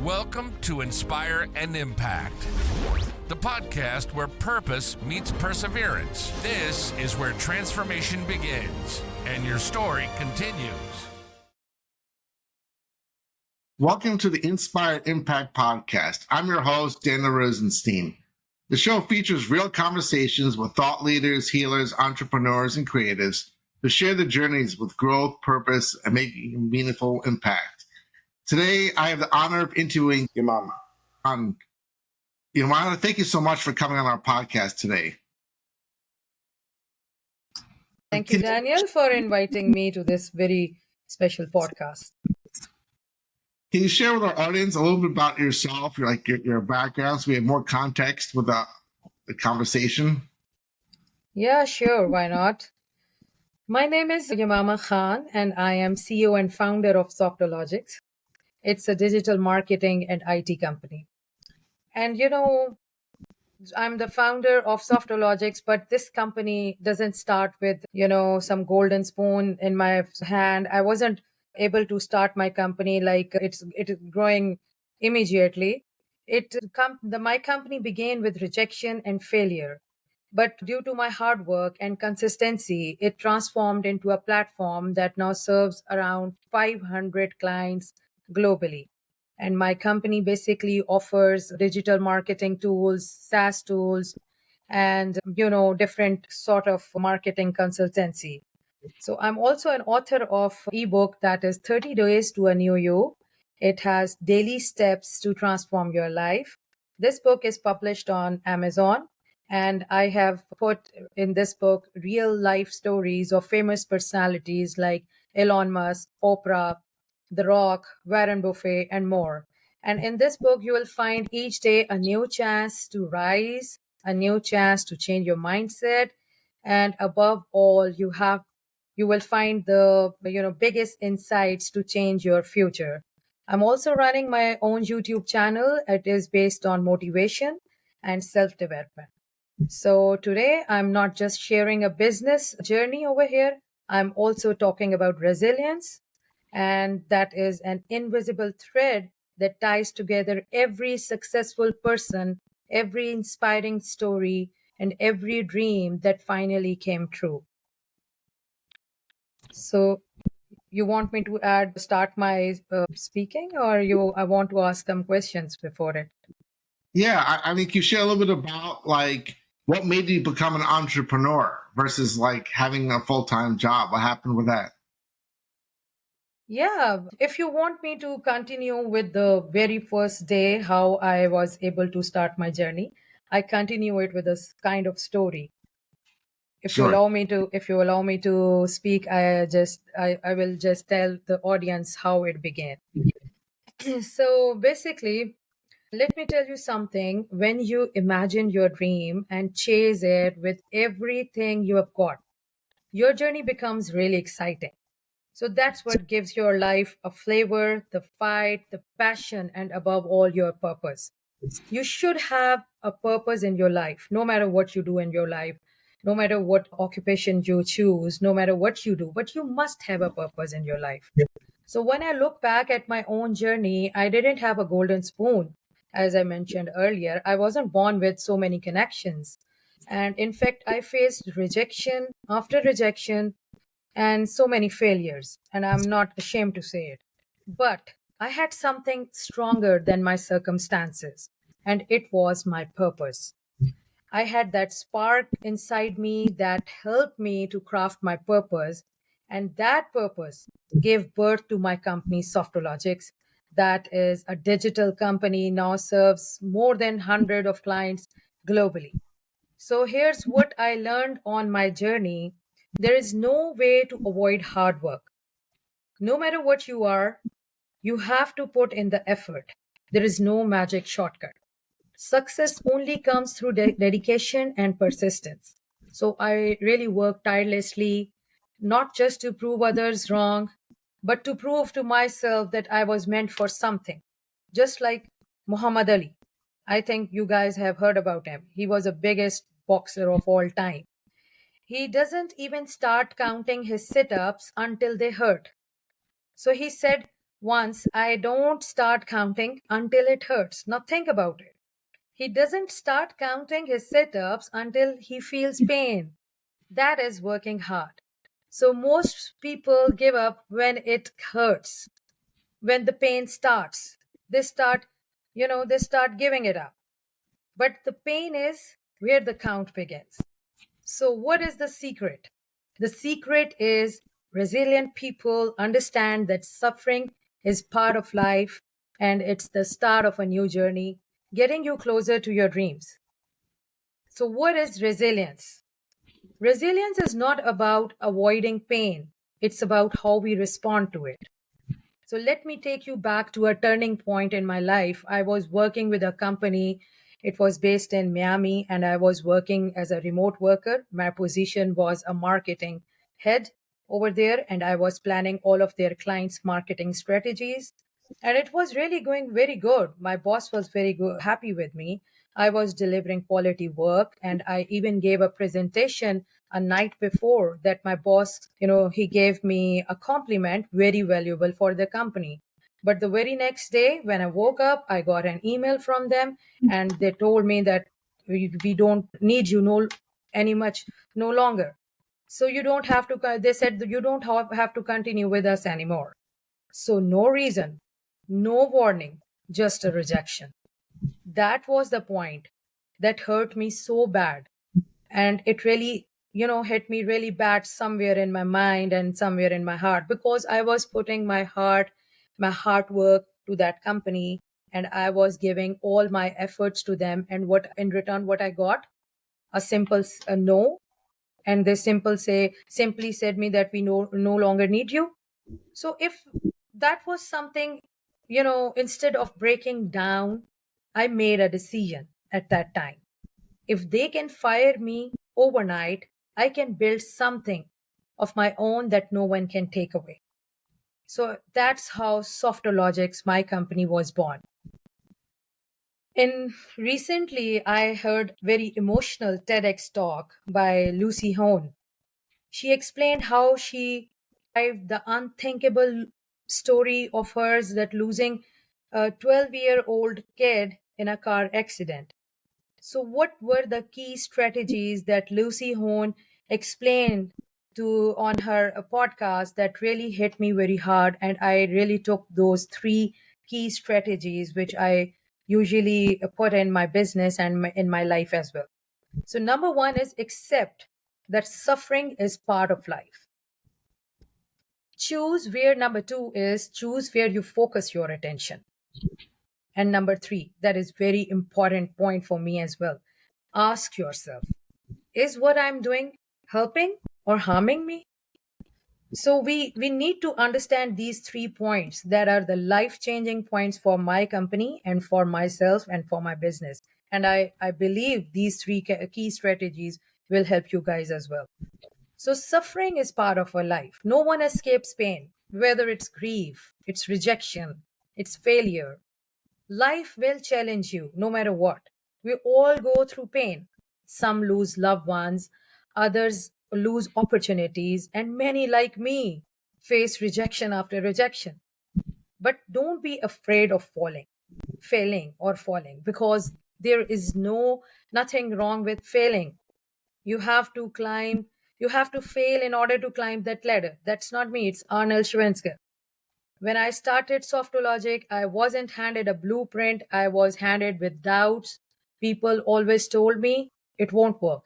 Welcome to Inspire and Impact, the podcast where purpose meets perseverance. This is where transformation begins and your story continues. Welcome to the Inspire Impact podcast. I'm your host, Daniel Rosenstein. The show features real conversations with thought leaders, healers, entrepreneurs, and creatives who share their journeys with growth, purpose, and making a meaningful impact. Today, I have the honor of interviewing Yamama Khan. Yamama, thank you so much for coming on our podcast today. Thank you, Daniel, for inviting me to this very special podcast. Can you share with our audience a little bit about yourself, your background, so we have more context with the conversation? Yeah, sure. Why not? My name is Yamama Khan, and I am CEO and founder of Softologics. It's a digital marketing and IT company. And, I'm the founder of Softologics, but this company doesn't start with, some golden spoon in my hand. I wasn't able to start my company like it is growing immediately. My company began with rejection and failure. But due to my hard work and consistency, it transformed into a platform that now serves around 500 clients globally. And my company basically offers digital marketing tools, SaaS tools, and, different sort of marketing consultancy. So I'm also an author of ebook that is 30 Days to a New You. It has daily steps to transform your life. This book is published on Amazon, and I have put in this book real life stories of famous personalities like Elon Musk, Oprah, The Rock, Warren Buffett, and more. And in this book, you will find each day a new chance to rise, a new chance to change your mindset, and above all, you will find the biggest insights to change your future. I'm also running my own YouTube channel. It is based on motivation and self-development. So today I'm not just sharing a business journey over here. I'm also talking about resilience, and that is an invisible thread that ties together every successful person, every inspiring story, and every dream that finally came true. So you want me to start my speaking, or I want to ask some questions before it? Yeah, I mean, can you share a little bit about what made you become an entrepreneur versus having a full-time job? What happened with that? Yeah, if you want me to continue with the very first day, how I was able to start my journey, I continue it with a kind of story. If you Sure. allow me to speak, I will just tell the audience how it began. So basically, let me tell you something. When you imagine your dream and chase it with everything you have got, your journey becomes really exciting. So that's what gives your life a flavor, the fight, the passion, and above all, your purpose. You should have a purpose in your life, no matter what you do in your life, no matter what occupation you choose, no matter what you do, but you must have a purpose in your life. So when I look back at my own journey, I didn't have a golden spoon. As I mentioned earlier, I wasn't born with so many connections. And in fact, I faced rejection after rejection and so many failures, and I'm not ashamed to say it. But I had something stronger than my circumstances, and it was my purpose. I had that spark inside me that helped me to craft my purpose, and that purpose gave birth to my company, Softologics. That is a digital company, now serves more than 100 of clients globally. So here's what I learned on my journey. There is no way to avoid hard work. No matter what you are, you have to put in the effort. There is no magic shortcut. Success only comes through dedication and persistence. So I really worked tirelessly, not just to prove others wrong, but to prove to myself that I was meant for something. Just like Muhammad Ali. I think you guys have heard about him. He was the biggest boxer of all time. He doesn't even start counting his sit ups until they hurt. So he said, Once, I don't start counting until it hurts. Now think about it. He doesn't start counting his sit-ups until he feels pain. That is working hard. So most people give up when it hurts, when the pain starts. They start, they start giving it up. But the pain is where the count begins. So, what is the secret? The secret is resilient people understand that suffering is part of life and it's the start of a new journey, getting you closer to your dreams. So, what is resilience? Resilience is not about avoiding pain, it's about how we respond to it. So let me take you back to a turning point in my life. I was working with a company. It was based in Miami, and I was working as a remote worker. My position was a marketing head over there, and I was planning all of their clients' marketing strategies. And it was really going very good. My boss was very good, happy with me. I was delivering quality work, and I even gave a presentation a night before that my boss, he gave me a compliment, very valuable for the company. But the very next day, when I woke up, I got an email from them, and they told me that we don't need you no longer. So you don't have to, they said that you don't have to continue with us anymore. So no reason, no warning, just a rejection. That was the point that hurt me so bad. And it really, hit me really bad somewhere in my mind and somewhere in my heart, because I was putting my hard work to that company, and I was giving all my efforts to them. And what in return, what I got? A simple a no. And they simply said me that we no longer need you. So if that was something, instead of breaking down, I made a decision at that time. If they can fire me overnight, I can build something of my own that no one can take away. So that's how Softologics, my company, was born. In recently, I heard very emotional TEDx talk by Lucy Hone. She explained how she survived the unthinkable story of hers that losing a 12-year-old kid in a car accident. So, what were the key strategies that Lucy Hone explained to on her podcast that really hit me very hard? And I really took those three key strategies, which I usually put in my business and in my life as well. So, number one is accept that suffering is part of life. Number two is choose where you focus your attention. And number three, that is very important point for me as well. Ask yourself, is what I'm doing helping or harming me? So we need to understand these 3 points that are the life-changing points for my company and for myself and for my business. And I believe these three key strategies will help you guys as well. So suffering is part of our life. No one escapes pain, whether it's grief, it's rejection, it's failure. Life will challenge you no matter what. We all go through pain. Some lose loved ones, others lose opportunities, and many, like me, face rejection after rejection. But don't be afraid of failing or falling, because there is nothing wrong with failing. You have to climb, you have to fail in order to climb that ladder. That's not me, it's Arnold Schwarzenegger. When I started Softologic, I wasn't handed a blueprint. I was handed with doubts. People always told me it won't work.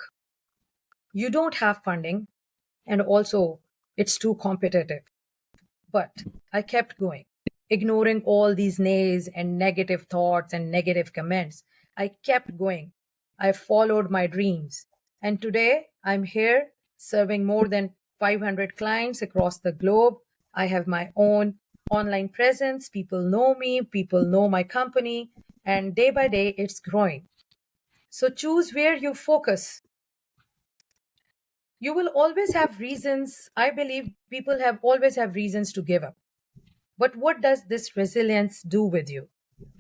You don't have funding, and also it's too competitive. But I kept going, ignoring all these nays and negative thoughts and negative comments. I kept going. I followed my dreams. And today I'm here serving more than 500 clients across the globe. I have my own online presence. People know me, people know my company, and day by day it's growing. So choose where you focus. You will always have reasons. I believe people have always have reasons to give up. But what does this resilience do with you?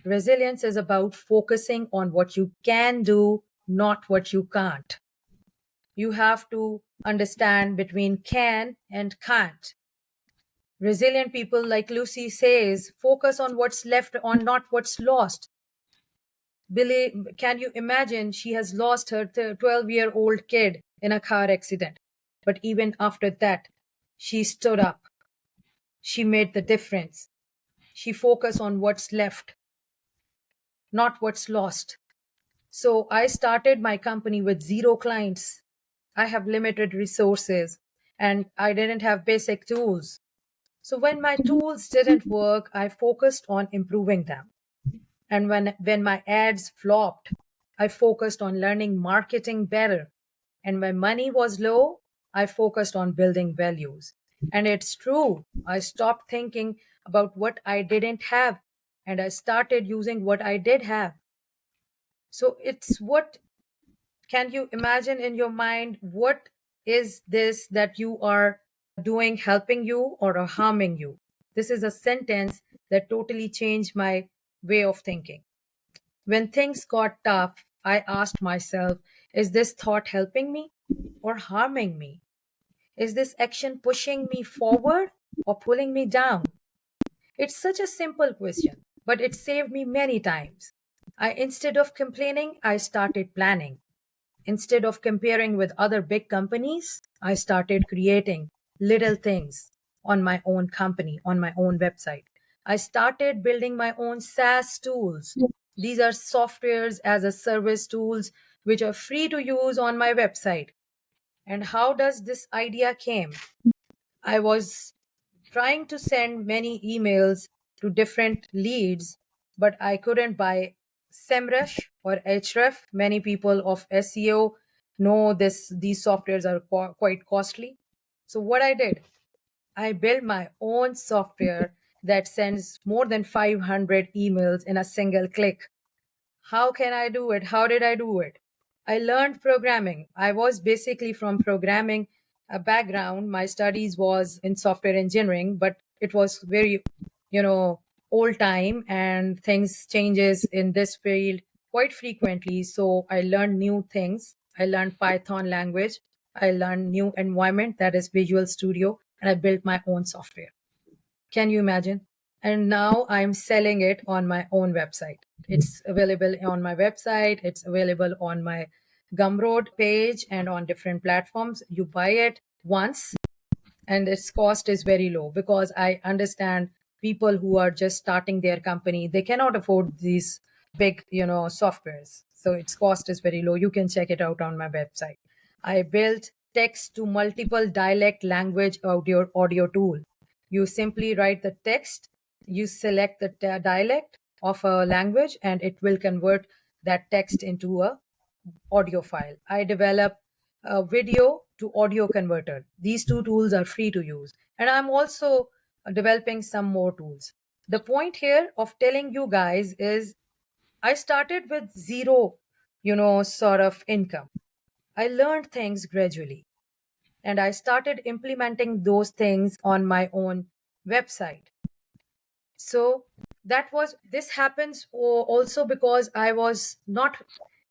Resilience is about focusing on what you can do, not what you can't. You have to understand between can and can't. Resilient people, like Lucy says, focus on what's left, on not what's lost. Billy, can you imagine? She has lost her 12-year-old kid in a car accident. But even after that, she stood up. She made the difference. She focused on what's left, not what's lost. So I started my company with 0 clients. I have limited resources and I didn't have basic tools. So when my tools didn't work, I focused on improving them. And when my ads flopped, I focused on learning marketing better. And when money was low, I focused on building values. And it's true. I stopped thinking about what I didn't have and I started using what I did have. So it's what can you imagine in your mind what is this that you are doing helping you or harming you? This is a sentence that totally changed my way of thinking. When things got tough, I asked myself, is this thought helping me or harming me? Is this action pushing me forward or pulling me down? It's such a simple question, but it saved me many times. Instead of complaining, I started planning. Instead of comparing with other big companies, I started creating little things on my own company, on my own website. I started building my own SaaS tools. These are softwares as a service tools which are free to use on my website. And how does this idea came? I was trying to send many emails to different leads, but I couldn't buy SEMrush or Href. Many people of SEO know these softwares are quite costly. So what I did, I built my own software that sends more than 500 emails in a single click. How can I do it? How did I do it? I learned programming. I was basically from programming a background. My studies was in software engineering, but it was very, you know, old time and things changes in this field quite frequently. So I learned new things. I learned Python language. I learned new environment that is Visual Studio, and I built my own software. Can you imagine? And now I'm selling it on my own website. It's available on my website. It's available on my Gumroad page and on different platforms. You buy it once and its cost is very low because I understand people who are just starting their company, they cannot afford these big, softwares. So its cost is very low. You can check it out on my website. I built text to multiple dialect language audio tool. You simply write the text, you select the dialect of a language, and it will convert that text into a audio file. I develop a video to audio converter. These two tools are free to use. And I'm also developing some more tools. The point here of telling you guys is I started with zero, sort of income. I learned things gradually and I started implementing those things on my own website. So this happens also because I was not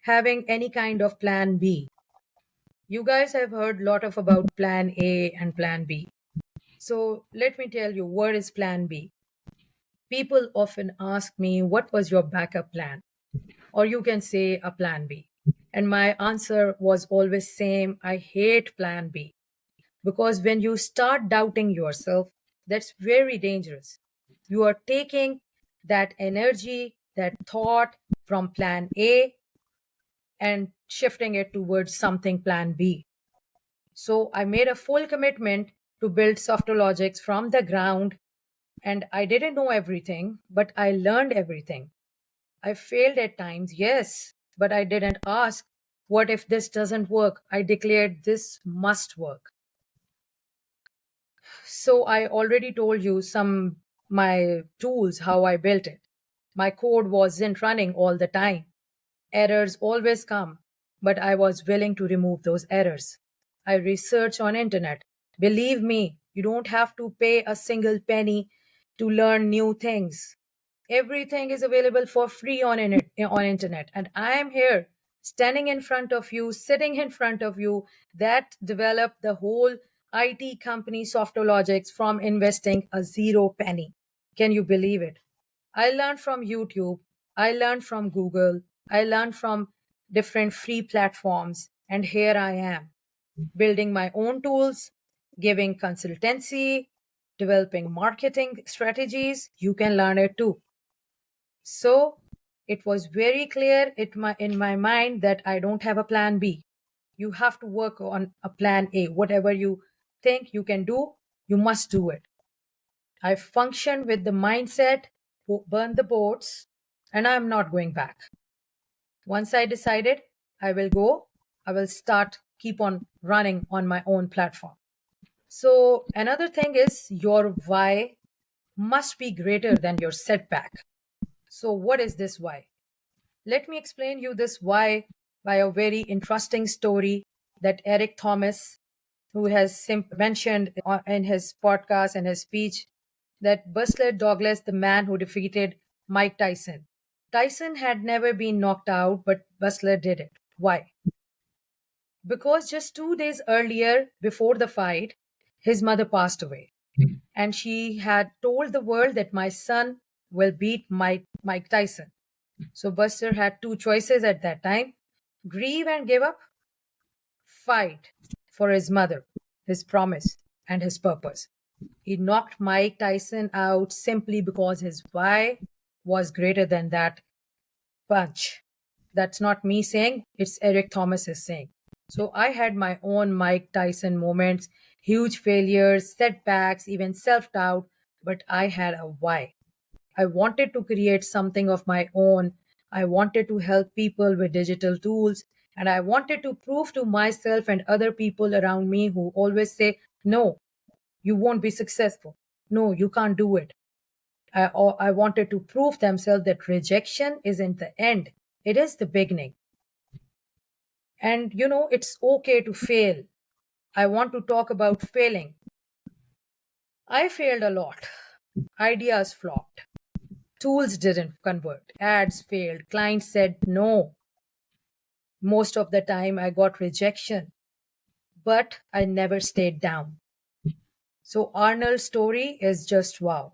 having any kind of plan B. You guys have heard a lot of about plan A and plan B. So let me tell you, what is plan B? People often ask me, what was your backup plan? Or you can say a plan B. And my answer was always same. I hate plan B because when you start doubting yourself, that's very dangerous. You are taking that energy, that thought from plan A and shifting it towards something plan B. So I made a full commitment to build Softologics from the ground. And I didn't know everything, but I learned everything. I failed at times, yes, but I didn't ask, what if this doesn't work? I declared this must work. So I already told you some my tools, how I built it. My code wasn't running all the time. Errors always come, but I was willing to remove those errors. I research on internet. Believe me, you don't have to pay a single penny to learn new things. Everything is available for free on internet, and I am here standing in front of you, sitting in front of you that developed the whole IT company Softologics from investing a zero penny. Can you believe it? I learned from YouTube, I learned from Google, I learned from different free platforms, and here I am building my own tools, giving consultancy, developing marketing strategies. You can learn it too. So it was very clear in my mind that I don't have a plan B. You have to work on a plan A. Whatever you think you can do, you must do it. I functioned with the mindset, burn the boats, and I'm not going back. Once I decided I will go, I will keep on running on my own platform. So another thing is your why must be greater than your setback. So what is this why? Let me explain you this why by a very interesting story that Eric Thomas, who has mentioned in his podcast and his speech, that Buster Douglas, the man who defeated Mike Tyson. Tyson had never been knocked out, but Buster did it. Why? Because just 2 days earlier, before the fight, his mother passed away. And she had told the world that my son will beat Mike Tyson. So Buster had two choices at that time: grieve and give up, fight for his mother, his promise, and his purpose. He knocked Mike Tyson out simply because his why was greater than that punch. That's not me saying, it's Eric Thomas is saying. So I had my own Mike Tyson moments, huge failures, setbacks, even self doubt, but I had a why. I wanted to create something of my own. I wanted to help people with digital tools. And I wanted to prove to myself and other people around me who always say, no, you won't be successful. No, you can't do it. I wanted to prove themselves that rejection isn't the end, it is the beginning. And it's okay to fail. I want to talk about failing. I failed a lot. Ideas flopped. Tools didn't convert. Ads failed. Clients said no. Most of the time, I got rejection, but I never stayed down. So, Arnold's story is just wow.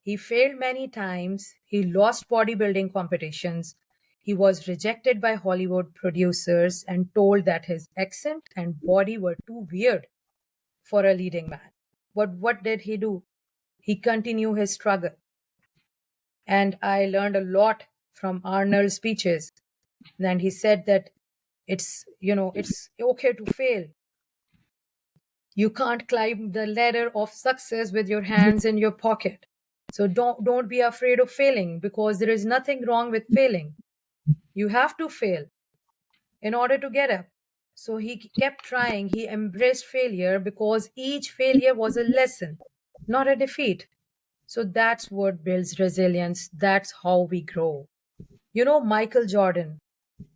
He failed many times. He lost bodybuilding competitions. He was rejected by Hollywood producers and told that his accent and body were too weird for a leading man. But what did he do? He continued his struggle. And I learned a lot from Arnold's speeches. And he said that it's okay to fail. You can't climb the ladder of success with your hands in your pocket. So don't be afraid of failing, because there is nothing wrong with failing. You have to fail in order to get up. So he kept trying. He embraced failure because each failure was a lesson, not a defeat. So that's what builds resilience. That's how we grow. Michael Jordan,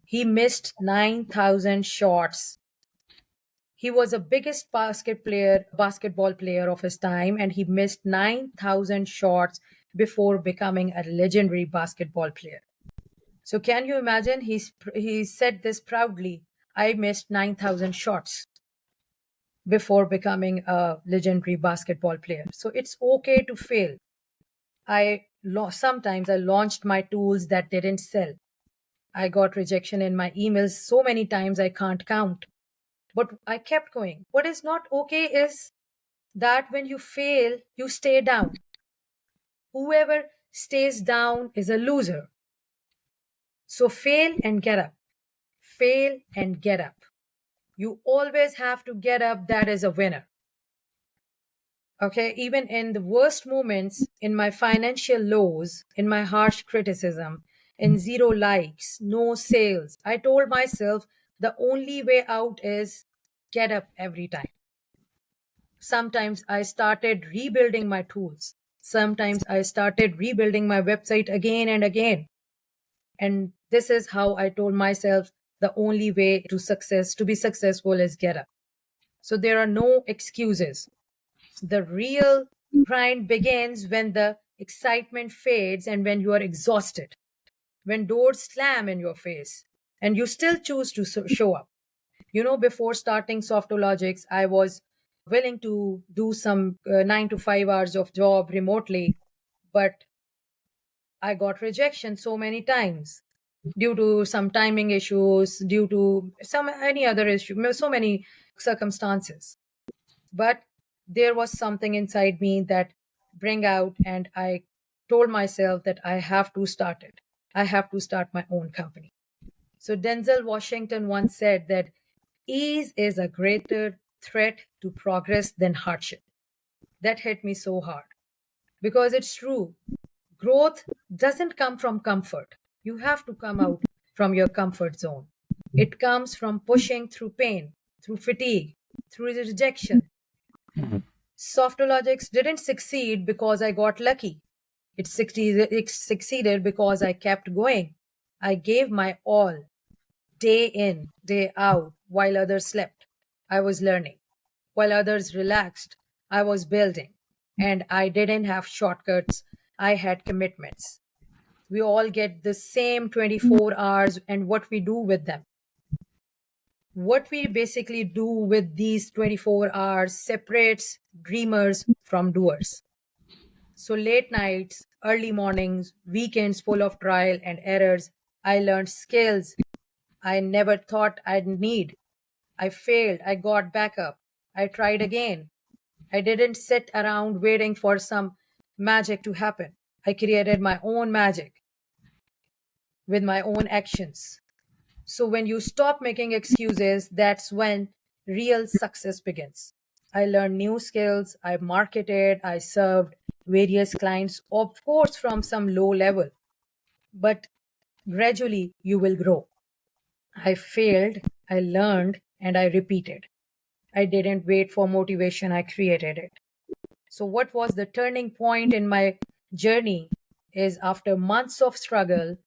he missed 9,000 shots. He was the biggest basketball player of his time, and he missed 9,000 shots before becoming a legendary basketball player. So can you imagine? He said this proudly: I missed 9,000 shots before becoming a legendary basketball player. So it's okay to fail. Sometimes I launched my tools that didn't sell. I got rejection in my emails so many times I can't count. But I kept going. What is not okay is that when you fail, you stay down. Whoever stays down is a loser. So fail and get up. Fail and get up. You always have to get up. That is a winner. Okay, even in the worst moments, in my financial lows, in my harsh criticism, in zero likes, no sales, I told myself the only way out is get up every time. Sometimes I started rebuilding my tools. Sometimes I started rebuilding my website again and again. And this is how I told myself the only way to be successful is get up. So there are no excuses. The real grind begins when the excitement fades and when you are exhausted, when doors slam in your face and you still choose to show up. Before starting Softologics, I was willing to do some 9 to 5 hours of job remotely, but I got rejection so many times due to some timing issues, due to some any other issue, so many circumstances. But there was something inside me that bring out, and I told myself that I have to start it. I have to start my own company. So Denzel Washington once said that ease is a greater threat to progress than hardship. That hit me so hard because it's true. Growth doesn't come from comfort. You have to come out from your comfort zone. It comes from pushing through pain, through fatigue, through rejection. Softologics didn't succeed because I got lucky. It succeeded because I kept going. I gave my all, day in, day out, while others slept. I was learning. While others relaxed, I was building. And I didn't have shortcuts, I had commitments. We all get the same 24 hours, and what we do with them. What we basically do with these 24 hours separates dreamers from doers. So, late nights, early mornings, weekends full of trial and errors, I learned skills I never thought I'd need. I failed, I got back up, I tried again. I didn't sit around waiting for some magic to happen. I created my own magic with my own actions. So when you stop making excuses, that's when real success begins. I learned new skills, I marketed, I served various clients, of course, from some low level, but gradually you will grow. I failed, I learned, and I repeated. I didn't wait for motivation, I created it. So, what was the turning point in my journey is after months of struggle,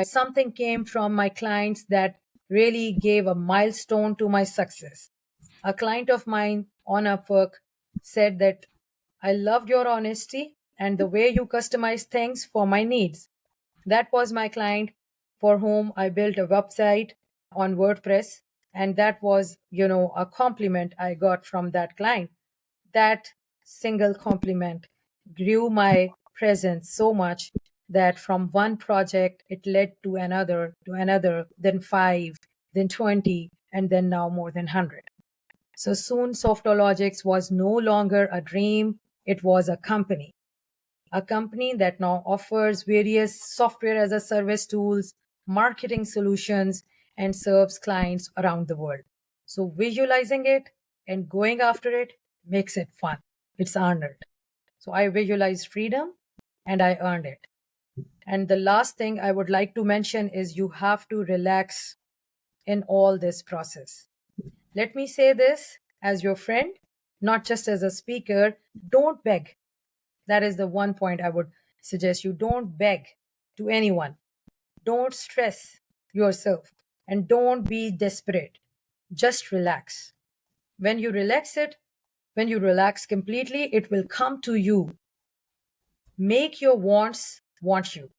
something came from my clients that really gave a milestone to my success. A client of mine on Upwork said that I loved your honesty and the way you customize things for my needs. That was my client for whom I built a website on WordPress. And that was, a compliment I got from that client. That single compliment grew my presence so much that from one project it led to another, then five, then 20, and then now more than 100. So soon Softologics was no longer a dream, it was a company that now offers various software as a service tools, marketing solutions, and serves clients around the world. So visualizing it and going after it makes it fun. It's earned. So I visualized freedom and I earned it. And the last thing I would like to mention is you have to relax in all this process. Let me say this as your friend, not just as a speaker. Don't beg. That is the one point I would suggest you. Don't beg to anyone. Don't stress yourself and don't be desperate. Just relax. When you relax it, when you relax completely, it will come to you. Make your wants want you.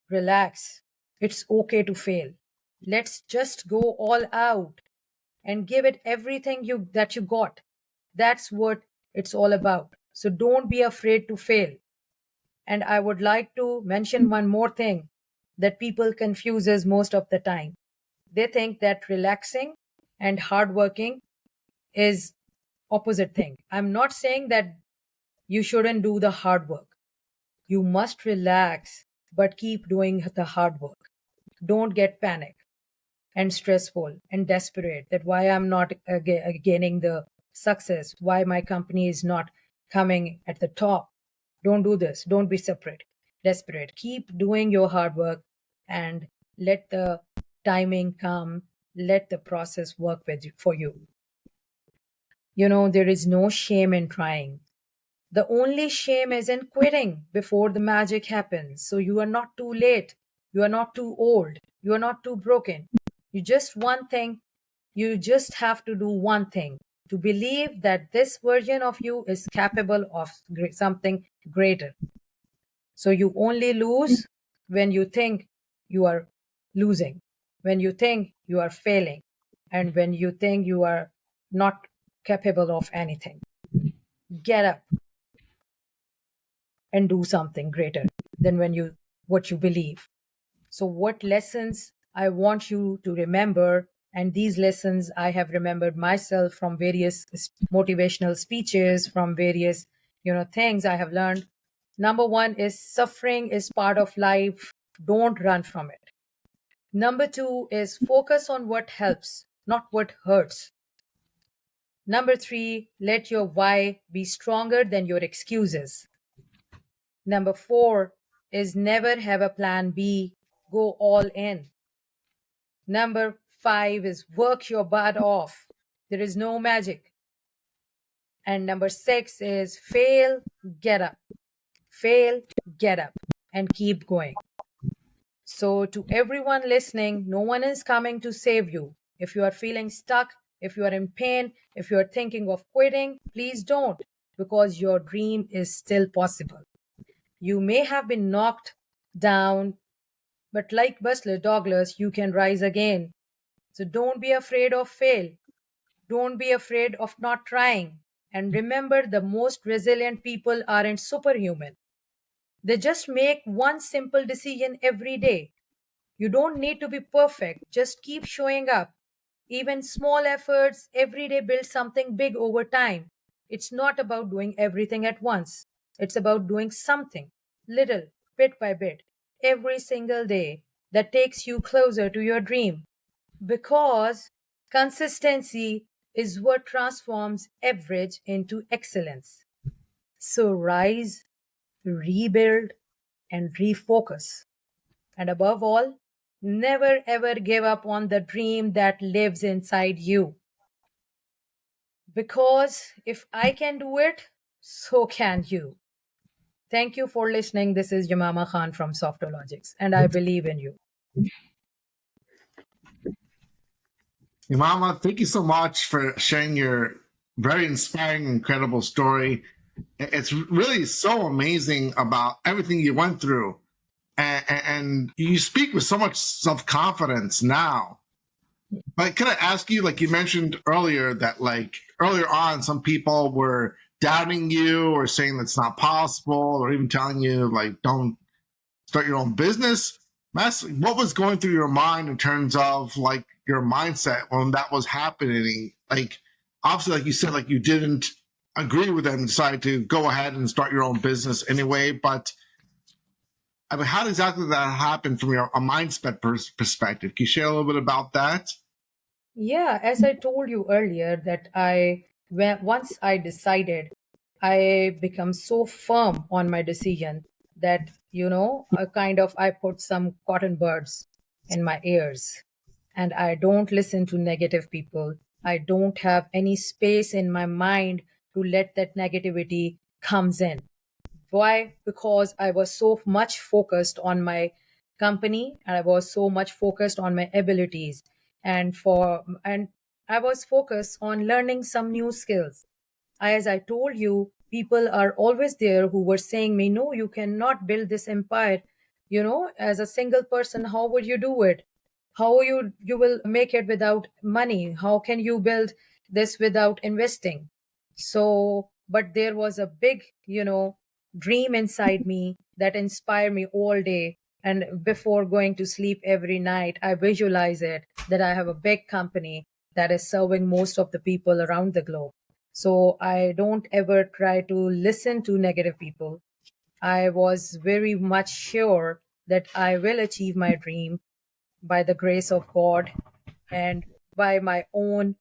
Relax. It's okay to fail. Let's just go all out and give it everything you got. That's what it's all about. So don't be afraid to fail. And I would like to mention one more thing that people confuses most of the time. They think that relaxing and hardworking is opposite thing. I'm not saying that you shouldn't do the hard work. You must relax, but keep doing the hard work. Don't get panic and stressful and desperate that why I'm not gaining the success, why my company is not coming at the top. Don't do this. Don't be desperate. Keep doing your hard work and let the timing come. Let the process work for you. There is no shame in trying. The only shame is in quitting before the magic happens. So you are not too late. You are not too old. You are not too broken. You just have to do one thing to believe that this version of you is capable of something greater. So you only lose when you think you are losing, when you think you are failing, and when you think you are not capable of anything. Get up and do something greater than what you believe. So what lessons I want you to remember, and these lessons I have remembered myself from various motivational speeches, from various things I have learned. Number one is suffering is part of life. Don't run from it. Number two is focus on what helps, not what hurts. Number three, let your why be stronger than your excuses. Number four is never have a plan B, go all in. Number five is work your butt off. There is no magic. And number six is fail, get up. Fail, get up, and keep going. So, to everyone listening, no one is coming to save you. If you are feeling stuck, if you are in pain, if you are thinking of quitting, please don't, because your dream is still possible. You may have been knocked down, but like Buster Douglas, you can rise again. So don't be afraid of fail. Don't be afraid of not trying. And remember, the most resilient people aren't superhuman. They just make one simple decision every day. You don't need to be perfect. Just keep showing up. Even small efforts every day build something big over time. It's not about doing everything at once. It's about doing something, little, bit by bit, every single day that takes you closer to your dream. Because consistency is what transforms average into excellence. So rise, rebuild, and refocus. And above all, never ever give up on the dream that lives inside you. Because if I can do it, so can you. Thank you for listening. This is Yamama Khan from Softologics, and I believe in you. Yamama, thank you so much for sharing your very inspiring, incredible story. It's really so amazing about everything you went through. And you speak with so much self-confidence now. But can I ask you, like you mentioned earlier, that like earlier on, some people were doubting you or saying that's not possible, or even telling you like don't start your own business. What was going through your mind in terms of like your mindset when that was happening? Like obviously, like you said, like you didn't agree with them and decided to go ahead and start your own business anyway. But I mean, how exactly did that happen from a mindset perspective? Can you share a little bit about that? Yeah, as I told you earlier, that once I decided, I become so firm on my decision that, I put some cotton buds in my ears, and I don't listen to negative people. I don't have any space in my mind to let that negativity comes in. Why? Because I was so much focused on my company, and I was so much focused on my abilities, and I was focused on learning some new skills. As I told you, people are always there who were saying me, no, you cannot build this empire, as a single person. How would you do it? How you will make it without money? How can you build this without investing? So, but there was a big, dream inside me that inspired me all day. And before going to sleep every night, I visualize it that I have a big company that is serving most of the people around the globe. So I don't ever try to listen to negative people. I was very much sure that I will achieve my dream by the grace of God and by my own,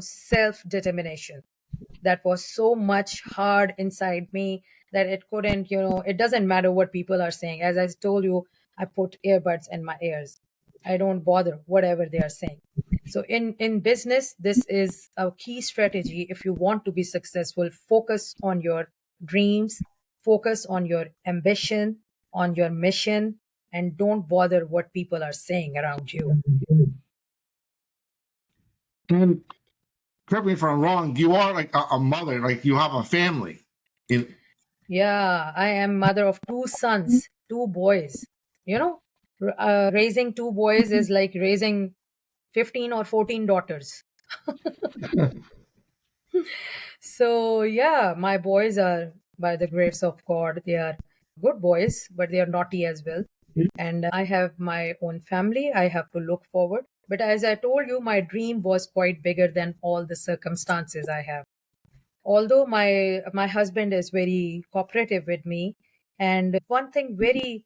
self determination. That was so much hard inside me that it couldn't, it doesn't matter what people are saying. As I told you, I put earbuds in my ears. I don't bother whatever they are saying. So in business, this is a key strategy. If you want to be successful, focus on your dreams, focus on your ambition, on your mission, and don't bother what people are saying around you. And correct me if I'm wrong, you are like a mother, like you have a family. Yeah, I am mother of two sons, two boys. Raising two boys is like raising 15 or 14 daughters. So, yeah, my boys are, by the grace of God, they are good boys, but they are naughty as well. And I have my own family I have to look forward. But as I told you, my dream was quite bigger than all the circumstances I have. Although my husband is very cooperative with me, and one thing very,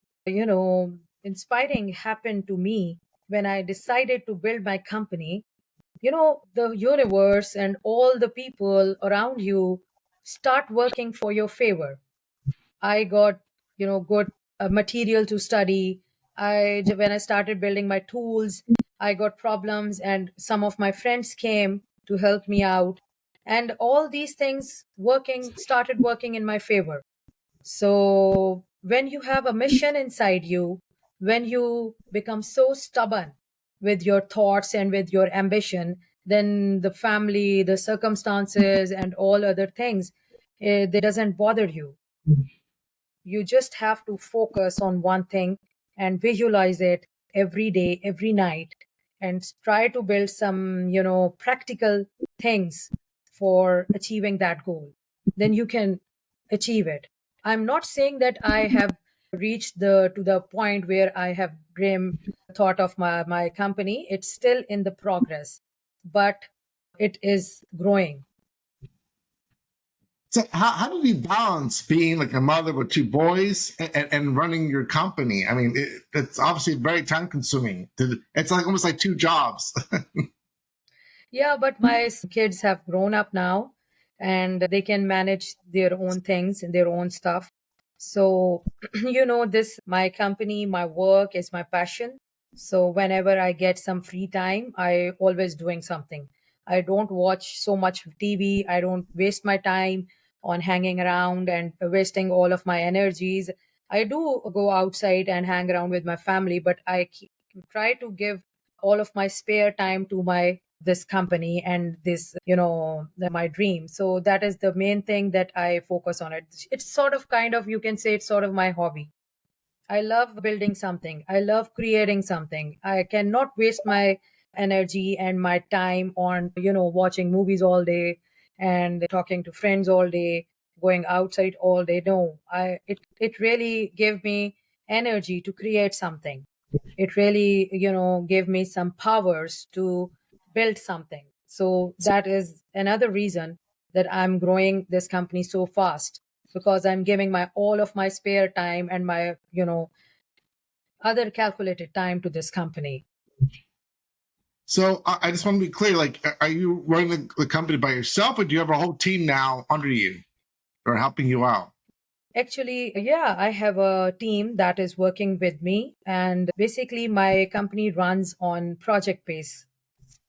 inspiring happened to me when I decided to build my company. The universe and all the people around you start working for your favor. I got, good material to study. When I started building my tools, I got problems, and some of my friends came to help me out, and all these things started working in my favor. So when you have a mission inside you, when you become so stubborn with your thoughts and with your ambition, then the family, the circumstances, and all other things, they doesn't bother you. You just have to focus on one thing and visualize it every day, every night, and try to build some, practical things for achieving that goal. Then you can achieve it. I'm not saying that I have reached the point where I have dream thought of my company. It's still in the progress, but it is growing. So how did you balance being like a mother with two boys and running your company? I mean, it's obviously very time consuming. It's like almost like two jobs. Yeah, but my kids have grown up now and they can manage their own things and their own stuff. So, my company, my work is my passion. So, whenever I get some free time, I always doing something. I don't watch so much TV. I don't waste my time on hanging around and wasting all of my energies. I do go outside and hang around with my family, but try to give all of my spare time to my this company and this, my dream. So that is the main thing that I focus on. It's sort of, kind of, you can say it's sort of my hobby. I love building something. I love creating something. I cannot waste my energy and my time on, watching movies all day and talking to friends all day, going outside all day. No, it really gave me energy to create something. It really, gave me some powers to build something. So that is another reason that I'm growing this company so fast, because I'm giving my all of my spare time and my, other calculated time to this company. So I just want to be clear, like, are you running the company by yourself, or do you have a whole team now under you or helping you out? Actually, yeah, I have a team that is working with me, and basically my company runs on project base.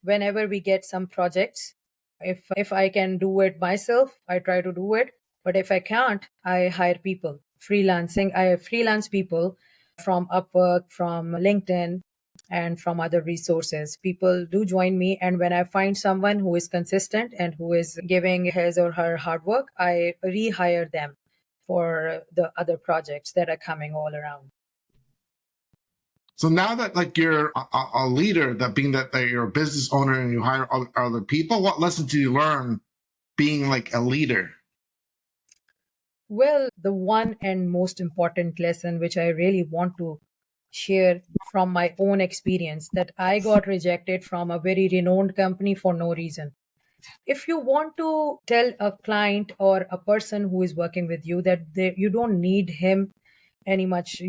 Whenever we get some projects, if I can do it myself, I try to do it. But if I can't, I hire people. Freelancing, I freelance people from Upwork, from LinkedIn, and from other resources. People do join me, and when I find someone who is consistent and who is giving his or her hard work, I rehire them for the other projects that are coming all around. So now that like you're a leader, that being that you're a business owner and you hire other people, what lessons do you learn being like a leader? Well, the one and most important lesson which I really want to share from my own experience, that I got rejected from a very renowned company for no reason. If you want to tell a client or a person who is working with you that you don't need him any much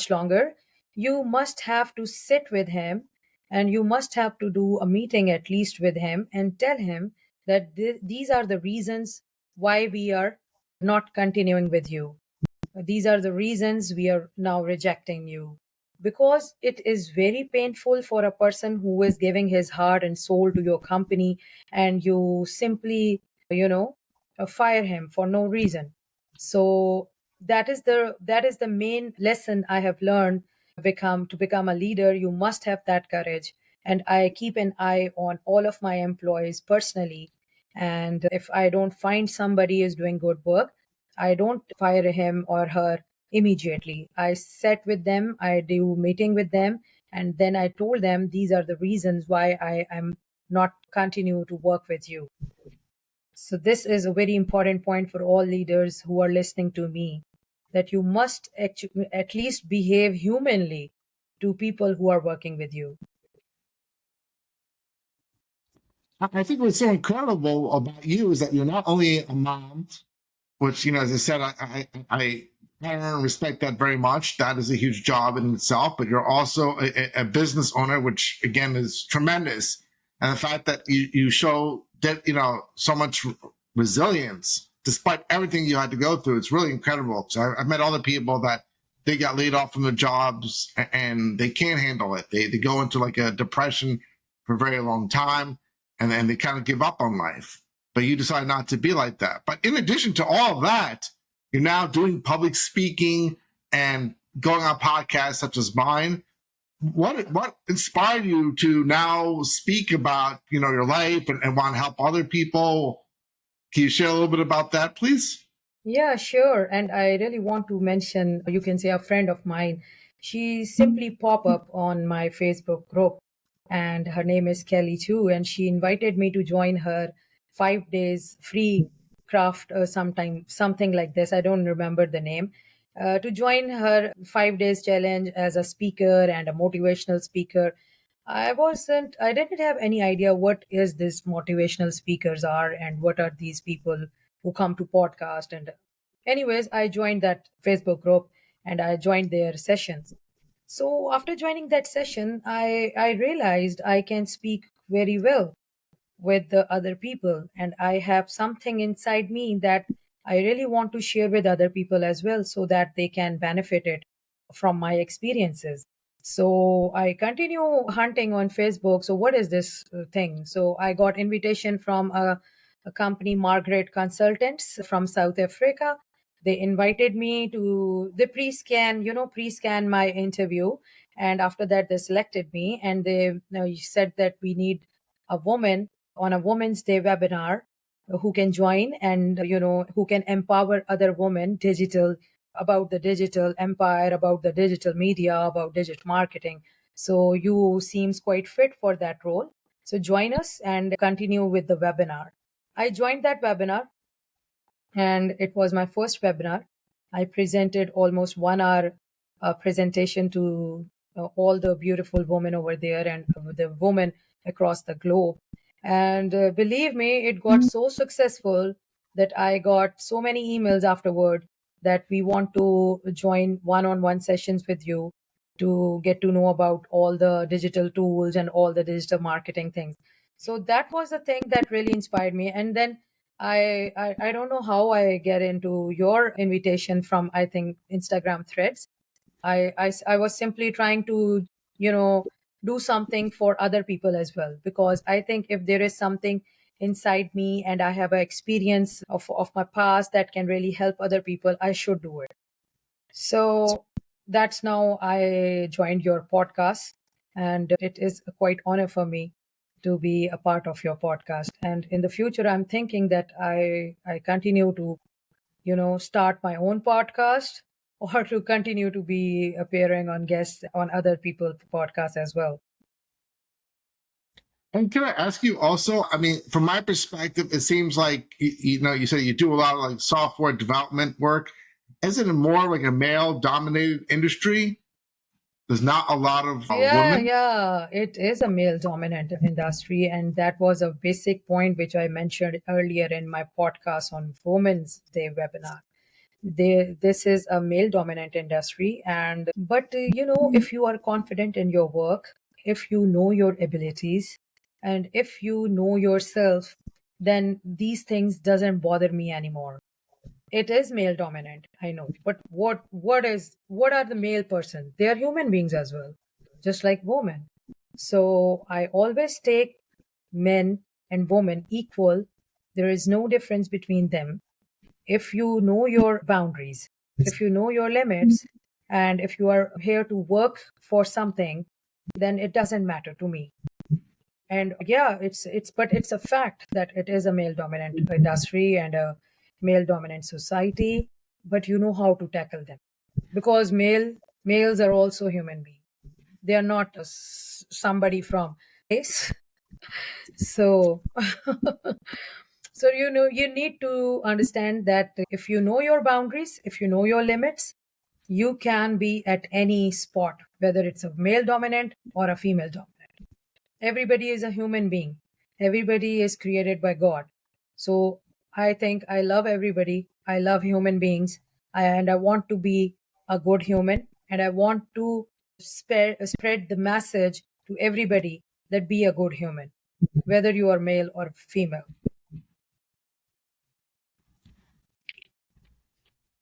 longer, you must have to sit with him, and you must have to do a meeting at least with him and tell him that these are the reasons why we are not continuing with you. These are the reasons we are now rejecting you. Because it is very painful for a person who is giving his heart and soul to your company, and you simply, you know, fire him for no reason. So that is the main lesson I have learned. To become a leader, you must have that courage. And I keep an eye on all of my employees personally. And if I don't find somebody is doing good work, I don't fire him or her immediately. I sat with them, I do meeting with them, and then I told them these are the reasons why I am not continue to work with you. So this is a very important point for all leaders who are listening to me, that you must at least behave humanly to people who are working with you. I think what's so incredible about you is that you're not only a mom, which, as I said, I honor and respect that very much. That is a huge job in itself, but you're also a business owner, which again is tremendous. And the fact that you show that, so much resilience despite everything you had to go through, it's really incredible. So I've met other people that they got laid off from their jobs and they can't handle it. They go into like a depression for a very long time, and then they kind of give up on life. But you decide not to be like that. But in addition to all of that, you're now doing public speaking and going on podcasts such as mine. What inspired you to now speak about, your life and want to help other people? Can you share a little bit about that, please? Yeah, sure. And I really want to mention, you can say, a friend of mine. She simply pop up on my Facebook group, and her name is Kelly too. And she invited me to join her 5 days free craft sometime, something like this. I don't remember the name. To join her 5 days challenge as a speaker and a motivational speaker. I didn't have any idea what is this motivational speakers are and what are these people who come to podcast. And anyways, I joined that Facebook group and I joined their sessions. So after joining that session, I realized I can speak very well with the other people, and I have something inside me that I really want to share with other people as well, so that they can benefit it from my experiences. So I continue hunting on Facebook. So what is this thing? So I got invitation from a company, Margaret Consultants from South Africa. They invited me to the pre-scan my interview, and after that they selected me, and they said that we need a woman on a Women's Day webinar who can join, and who can empower other women about the digital empire, about the digital media, about digital marketing. So you seems quite fit for that role. So join us and continue with the webinar. I joined that webinar, and it was my first webinar. I presented almost 1 hour presentation to all the beautiful women over there and the women across the globe. And believe me, it got so successful that I got so many emails afterward that we want to join one-on-one sessions with you to get to know about all the digital tools and all the digital marketing things. So that was the thing that really inspired me. And then I don't know how I get into your invitation from, I think, Instagram threads. I was simply trying to, do something for other people as well, because I think if there is something inside me and I have an experience of my past that can really help other people, I should do it. So that's now I joined your podcast, and it is a quite honor for me to be a part of your podcast. And in the future, I'm thinking that I continue to, start my own podcast or to continue to be appearing on guests on other people's podcasts as well. And can I ask you also, I mean, from my perspective, it seems like, you said you do a lot of like software development work. Is it more like a male dominated industry? There's not a lot of women. Yeah, it is a male dominant industry. And that was a basic point which I mentioned earlier in my podcast on Women's Day webinar. This is a male dominant industry. But if you are confident in your work, if you know your abilities, and if you know yourself, then these things doesn't bother me anymore. It is male dominant, I know, but what are the male person? They are human beings as well, just like women. So I always take men and women equal. There is no difference between them. If you know your boundaries, if you know your limits, and if you are here to work for something, then it doesn't matter to me. And yeah, it's a fact that it is a male dominant industry and a male dominant society, but you know how to tackle them, because males are also human beings. They are not somebody from space. So So, you need to understand that if you know your boundaries, if you know your limits, you can be at any spot, whether it's a male dominant or a female dominant. Everybody is a human being. Everybody is created by God. So I think I love everybody. I love human beings. And I want to be a good human. And I want to spread the message to everybody that be a good human, whether you are male or female.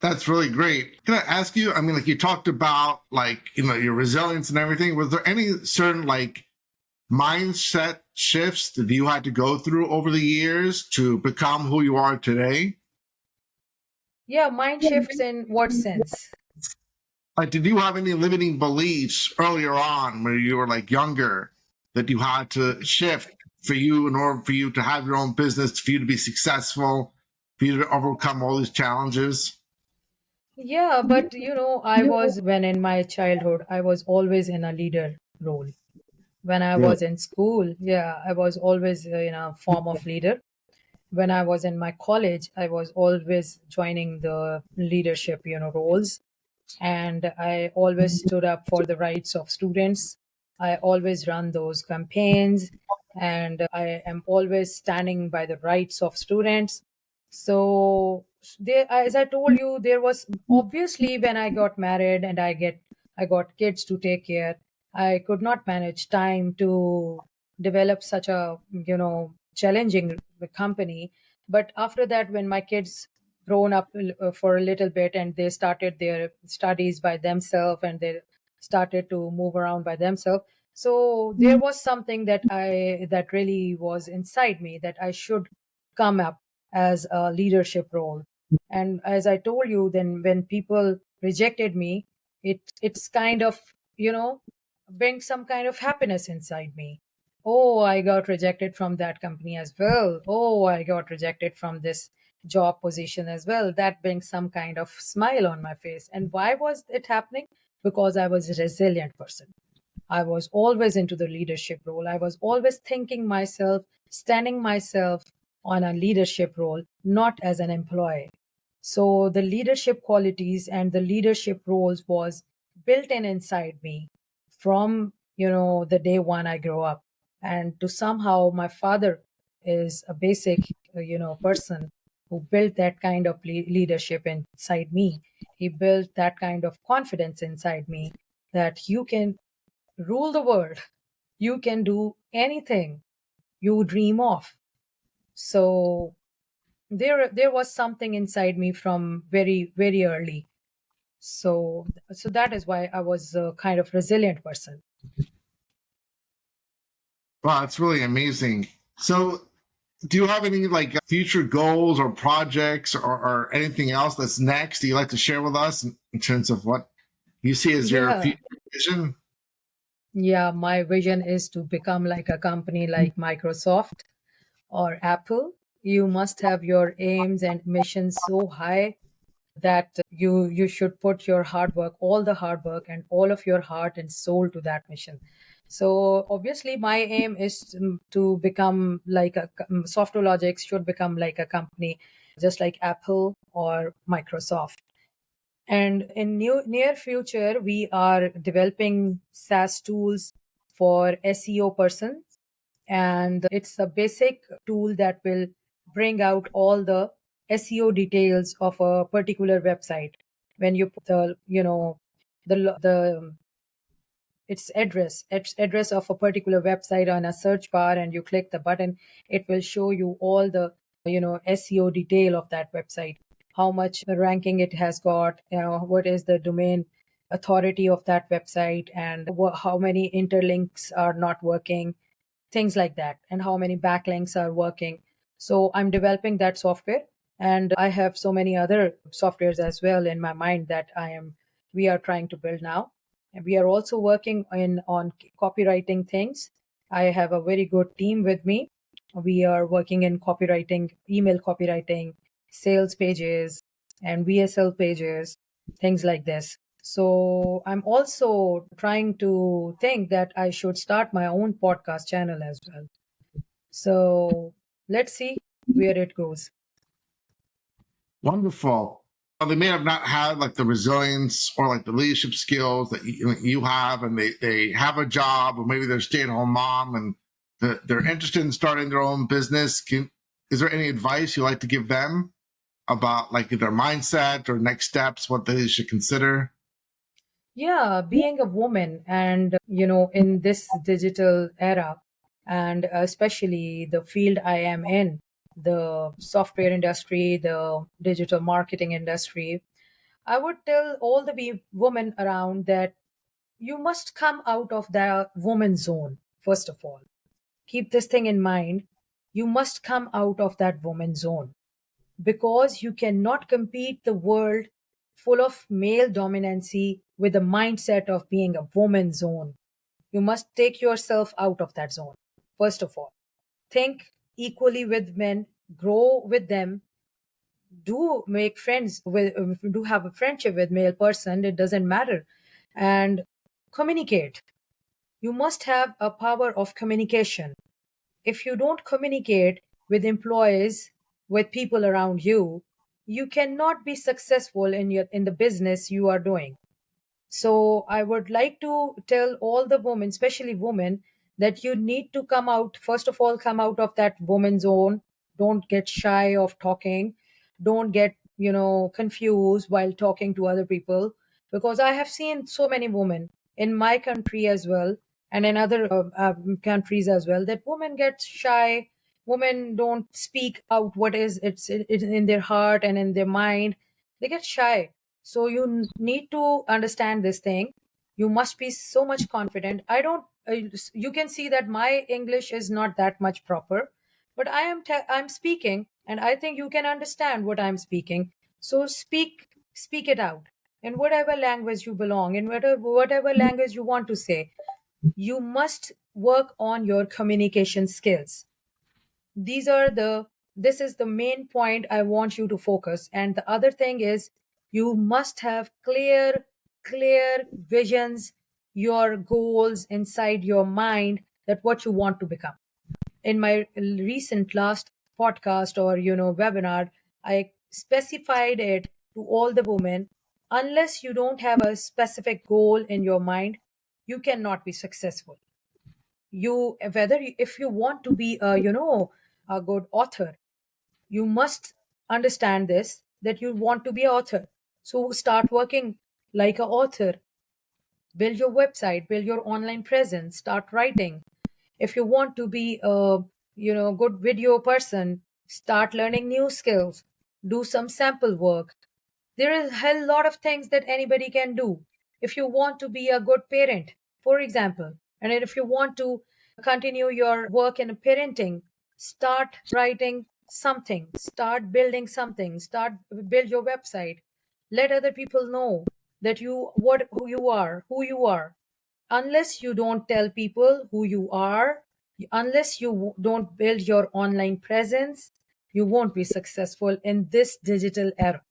That's really great. Can I ask you? I mean, like you talked about, like, your resilience and everything. Was there any certain like mindset shifts that you had to go through over the years to become who you are today? Yeah, mind shifts in what sense? Like, did you have any limiting beliefs earlier on when you were like younger that you had to shift for you in order for you to have your own business, for you to be successful, for you to overcome all these challenges? Yeah, but when in my childhood, I was always in a leader role. When I Really? was in school, yeah, I was always in a form of leader. When I was in my college, I was always joining the leadership, roles. And I always stood up for the rights of students. I always run those campaigns, and I am always standing by the rights of students. So there, as I told you, there was obviously when I got married and I got kids to take care, I could not manage time to develop such a challenging company. But after that, when my kids grown up for a little bit and they started their studies by themselves and they started to move around by themselves, so there was something that really was inside me that I should come up as a leadership role. And as I told you, then when people rejected me, it's kind of you know bring some kind of happiness inside me. Oh, I got rejected from that company as well. Oh, I got rejected from this job position as well. That brings some kind of smile on my face. And why was it happening? Because I was a resilient person. I was always into the leadership role. I was always thinking myself, standing myself on a leadership role, not as an employee. So the leadership qualities and the leadership roles was built in inside me from, the day one I grew up. And to somehow my father is a basic, person who built that kind of leadership inside me. He built that kind of confidence inside me that you can rule the world. You can do anything you dream of. So there was something inside me from very very early. So that is why I was a kind of resilient person. Wow, it's really amazing. So, do you have any like future goals or projects or anything else that's next that you'd like to share with us in terms of what you see as your Yeah. future vision? Yeah, my vision is to become like a company like Microsoft or Apple. You must have your aims and missions so high that you should put your hard work, all the hard work and all of your heart and soul to that mission. So obviously my aim is to become like Softologics should become like a company just like Apple or Microsoft. And in near future, we are developing SaaS tools for SEO persons. And it's a basic tool that will bring out all the SEO details of a particular website. When you put the its address of a particular website on a search bar and you click the button, it will show you all the SEO detail of that website, how much ranking it has got, what is the domain authority of that website, and how many interlinks are not working, things like that, and how many backlinks are working. So I'm developing that software, and I have so many other softwares as well in my mind that we are trying to build now. And we are also working on copywriting things. I have a very good team with me. We are working in copywriting, email copywriting, sales pages, and VSL pages, things like this. So I'm also trying to think that I should start my own podcast channel as well. So let's see. where it goes. Wonderful. Well, they may have not had like the resilience or like the leadership skills that you have, and they have a job, or maybe they're a stay-at-home mom and they're interested in starting their own business. Is there any advice you like to give them about like their mindset or next steps, what they should consider? Yeah, being a woman and, in this digital era, and especially the field I am in, the software industry, the digital marketing industry, I would tell all the women around that you must come out of the woman zone, first of all. Keep this thing in mind. You must come out of that woman zone because you cannot compete the world full of male dominancy with the mindset of being a woman zone. You must take yourself out of that zone, first of all. Think equally with men, grow with them, do make friends with, do have a friendship with male person, it doesn't matter. And communicate. You must have a power of communication. If you don't communicate with employees, with people around you, you cannot be successful in the business you are doing. So I would like to tell all the women, especially women, that you need to come out, first of all, come out of that woman zone. Don't get shy of talking. Don't get, confused while talking to other people. Because I have seen so many women in my country as well, and in other countries as well, that women get shy. Women don't speak out what is it's in their heart and in their mind. They get shy, so you need to understand this thing. You must be so much confident. I don't. You can see that my English is not that much proper, but I'm speaking, and I think you can understand what I'm speaking. So speak it out in whatever language you belong, in whatever language you want to say. You must work on your communication skills. these are the this is the main point I want you to focus. And the other thing is, you must have clear visions, your goals inside your mind, that what you want to become. In my recent last podcast or webinar, I specified it to all the women. Unless you don't have a specific goal in your mind, you cannot be successful. If you want to be a good author, you must understand this, that you want to be an author. So start working like an author. Build your website, build your online presence, start writing. If you want to be a good video person, start learning new skills, do some sample work. There is a hell lot of things that anybody can do. If you want to be a good parent, for example, and if you want to continue your work in parenting, start writing something, start building something, start build your website. Let other people know that who you are. Unless you don't tell people who you are, unless you don't build your online presence, you won't be successful in this digital era.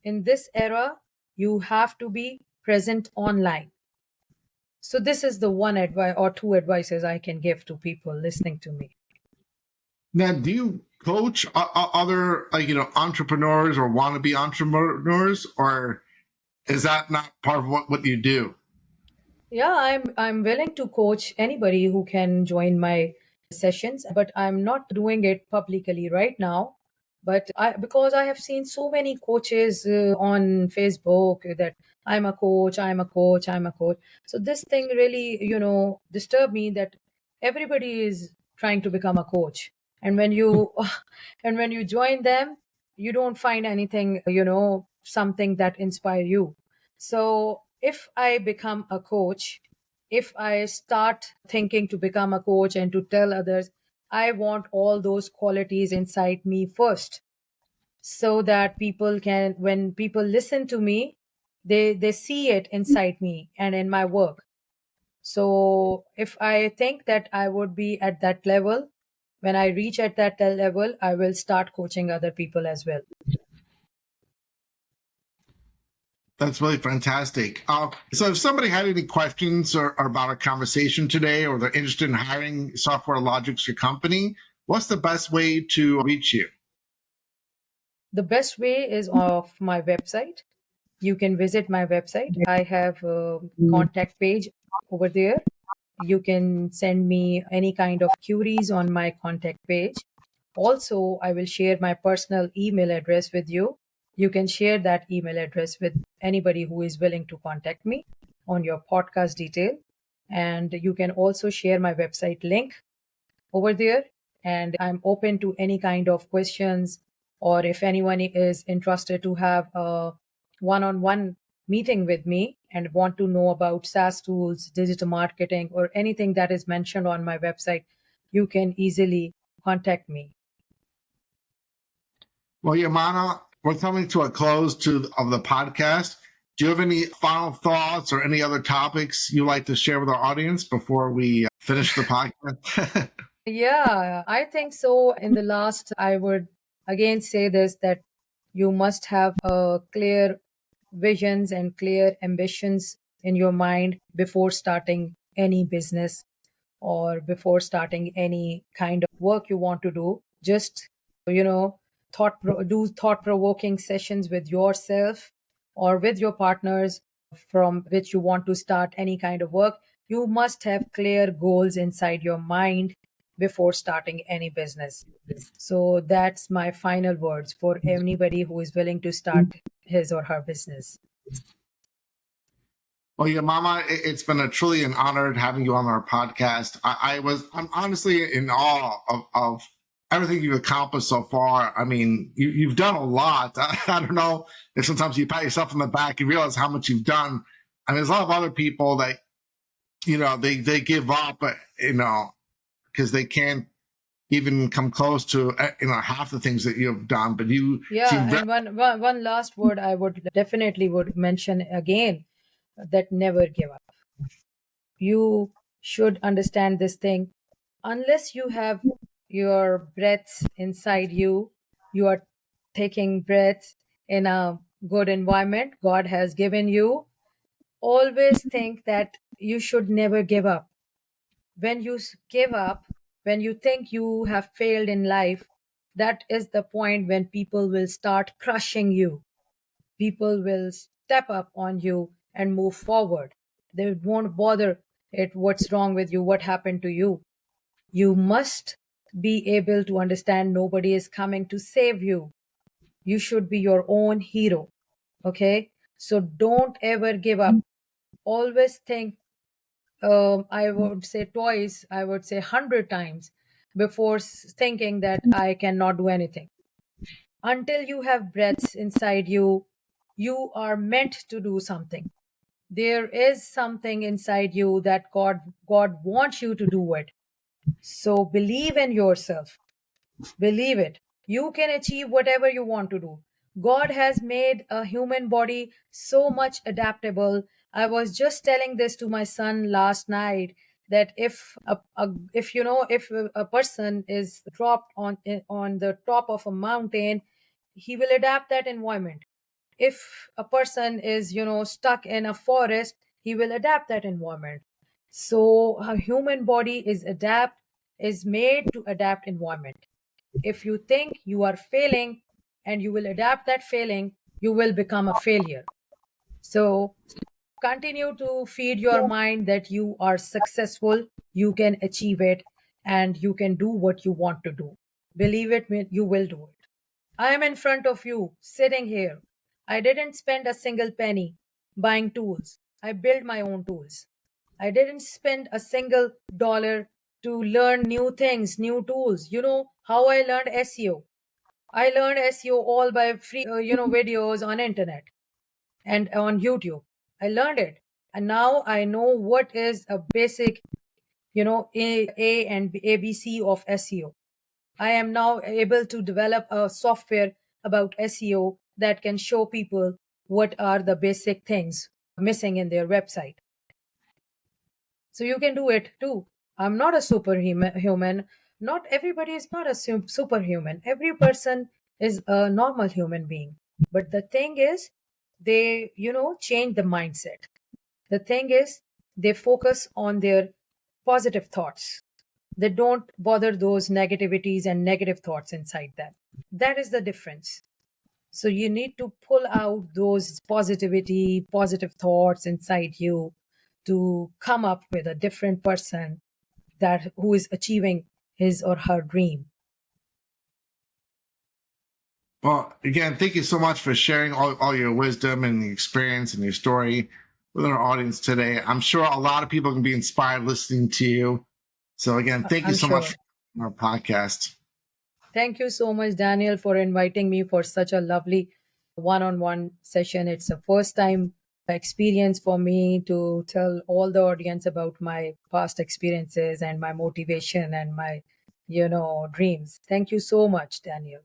In this era, you have to be present online. So this is the one advice or two advices I can give to people listening to me. Now, do you coach other entrepreneurs or wannabe entrepreneurs, or is that not part of what you do? Yeah, I'm willing to coach anybody who can join my sessions, but I'm not doing it publicly right now. But because I have seen so many coaches on Facebook that I'm a coach, I'm a coach, I'm a coach. So this thing really, disturbed me, that everybody is trying to become a coach. And when you and when you join them, you don't find anything, something that inspire you. So if I become a coach, if I start thinking to become a coach and to tell others, I want all those qualities inside me first, so that people can, when people listen to me, they see it inside me and in my work. So if I think that I would be at that level, when I reach at that level, I will start coaching other people as well. That's really fantastic. So if somebody had any questions or about our conversation today, or they're interested in hiring Softologics, your company, what's the best way to reach you? The best way is off my website. You can visit my website. I have a contact page over there. You can send me any kind of queries on my contact page. Also, I will share my personal email address with you. You can share that email address with anybody who is willing to contact me on your podcast detail. And you can also share my website link over there. And I'm open to any kind of questions, or if anyone is interested to have a one-on-one meeting with me and want to know about SaaS tools, digital marketing, or anything that is mentioned on my website, you can easily contact me. Well, Yamana, we're coming to a close of the podcast. Do you have any final thoughts or any other topics you'd like to share with our audience before we finish the podcast? Yeah, I think so. In the last, I would again say this, that you must have clear visions and clear ambitions in your mind before starting any business or before starting any kind of work you want to do. Just, you know, do thought provoking sessions with yourself or with your partners from which you want to start any kind of work. You must have clear goals inside your mind before starting any business. So that's my final words for anybody who is willing to start his or her business. Well, Yamama, it's been truly an honor having you on our podcast. I'm honestly in awe of everything you've accomplished so far. I mean, you've done a lot. I don't know if sometimes you pat yourself on the back, you realize how much you've done. And there's a lot of other people that, they give up, because they can't even come close to, half the things that you've done. But you seem Yeah, and one last word I would definitely would mention again, that never give up. You should understand this thing. Unless you have your breaths inside you, you are taking breaths in a good environment God has given you. Always think that you should never give up. When you give up, when you think you have failed in life, that is the point when people will start crushing you. People will step up on you and move forward. They won't bother it what's wrong with you, what happened to you. You must be able to understand nobody is coming to save you. You should be your own hero. Okay? So don't ever give up. Always think, I would say twice, I would say 100 times before thinking that I cannot do anything. Until you have breaths inside you, you are meant to do something. There is something inside you that God wants you to do it. So believe in yourself. Believe it. You can achieve whatever you want to do. God has made a human body so much adaptable. I was just telling this to my son last night, that if a person is dropped on the top of a mountain, he will adapt that environment. If a person is stuck in a forest, he will adapt that environment. So a human body is made to adapt environment. If you think you are failing and you will adapt that failing, you will become a failure. So continue to feed your mind that you are successful, you can achieve it, and you can do what you want to do. Believe it, you will do it. I am in front of you, sitting here. I didn't spend a single penny buying tools. I built my own tools. I didn't spend a single dollar to learn new things, new tools. You know how I learned SEO? I learned SEO all by free, videos on internet and on YouTube. I learned it. And now I know what is a basic, A and ABC of SEO. I am now able to develop a software about SEO that can show people what are the basic things missing in their website. So you can do it too. I'm not a superhuman. Not everybody is not a superhuman. Every person is a normal human being. But the thing is, they, change the mindset. The thing is, they focus on their positive thoughts. They don't bother those negativities and negative thoughts inside them. That is the difference. So you need to pull out those positive thoughts inside you to come up with a different person that who is achieving his or her dream. Well, again, thank you so much for sharing all your wisdom and the experience and your story with our audience today. I'm sure a lot of people can be inspired listening to you. So again, thank you I'm so sure. much for our podcast. Thank you so much, Daniel, for inviting me for such a lovely one-on-one session. It's a first time experience for me to tell all the audience about my past experiences and my motivation and my, dreams. Thank you so much, Daniel.